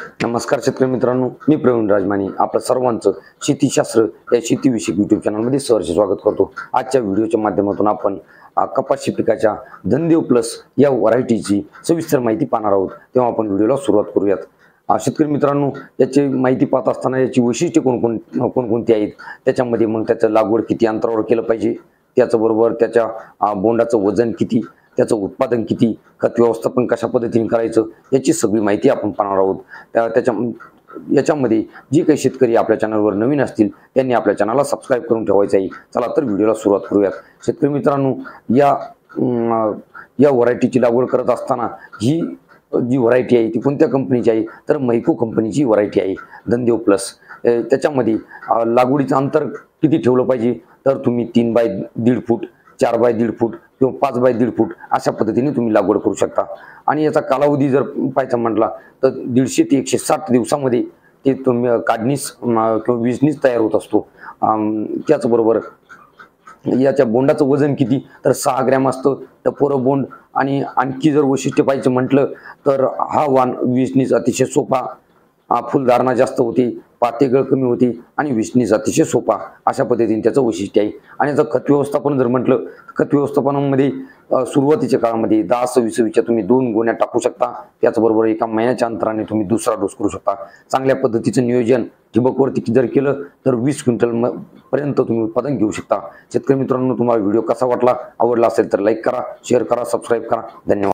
नमस्कार शेतकरी मित्रांनो, मी प्रवीण राजमानी आपलं सर्वांचं शेतीशास्त्र या शेतीविषयक यूट्यूब चॅनलमध्ये सहर्ष स्वागत करतो। आजच्या व्हिडिओच्या माध्यमातून आपण कपाशी पिकाच्या धनदेव प्लस या व्हरायटीची सविस्तर माहिती पाहणार आहोत। तेव्हा आपण व्हिडिओला सुरुवात करूयात। शेतकरी मित्रांनो, याची माहिती पाहत असताना याची वैशिष्ट्ये कोणकोणती आहेत, त्याच्यामध्ये मग त्याचं लागवड किती अंतरावर केलं पाहिजे, त्याचबरोबर त्याच्या बोंडाचं वजन किती, त्याचं उत्पादन किती, खत व्यवस्थापन कशा पद्धतीने करायचं, याची सगळी माहिती आपण पाहणार आहोत। याच्यामध्ये जे काही शेतकरी आपल्या चॅनलवर नवीन असतील त्यांनी आपल्या चॅनलला सबस्क्राईब करून ठेवायचं आहे। चला तर व्हिडिओला सुरुवात करूयात। शेतकरी मित्रांनो, या व्हरायटीची लागवड करत असताना ही जी व्हरायटी आहे ती कोणत्या कंपनीची आहे तर मैको कंपनीची व्हरायटी आहे धनदेव प्लस। त्याच्यामध्ये लागवडीचं अंतर किती ठेवलं पाहिजे तर तुम्ही 3 बाय 1.5 फूट, 4 बाय 1.5 फूट किंवा 5 बाय 1.5 फूट अशा पद्धतीने तुम्ही लागवड करू शकता। आणि याचा कालावधी जर पाहायचा म्हटला तर 150 ते 160 दिवसामध्ये ते तुम्ही काढणीस किंवा विजणीस तयार होत असतो। त्याचबरोबर याच्या बोंडाचं वजन किती तर 6 ग्रॅम असतं टपोरं बोंड। आणि आणखी जर वैशिष्ट्य पाहिजे म्हटलं तर हा वाण विजणीस अतिशय सोपा, फुलधारणा जास्त होते, पातेगळ कमी होते आणि विजणीस अतिशय सोपा अशा पद्धतीने त्याचं वैशिष्ट्य आहे। आणि याचं खत व्यवस्थापन जर म्हटलं, खत व्यवस्थापनामध्ये सुरुवातीच्या काळामध्ये 10-26 तुम्ही 2 गोण्या टाकू शकता। त्याचबरोबर एका महिन्याच्या अंतराने तुम्ही दुसरा डोस करू शकता। चांगल्या पद्धतीचं नियोजन ठिबकवरती जर केलं तर 20 क्विंटल पर्यंत तुम्ही उत्पादन घेऊ शकता। शेतकरी मित्रांनो, तुम्हाला व्हिडिओ कसा वाटला, आवडला असेल तर लाईक करा, शेअर करा, सबस्क्राईब करा। धन्यवाद।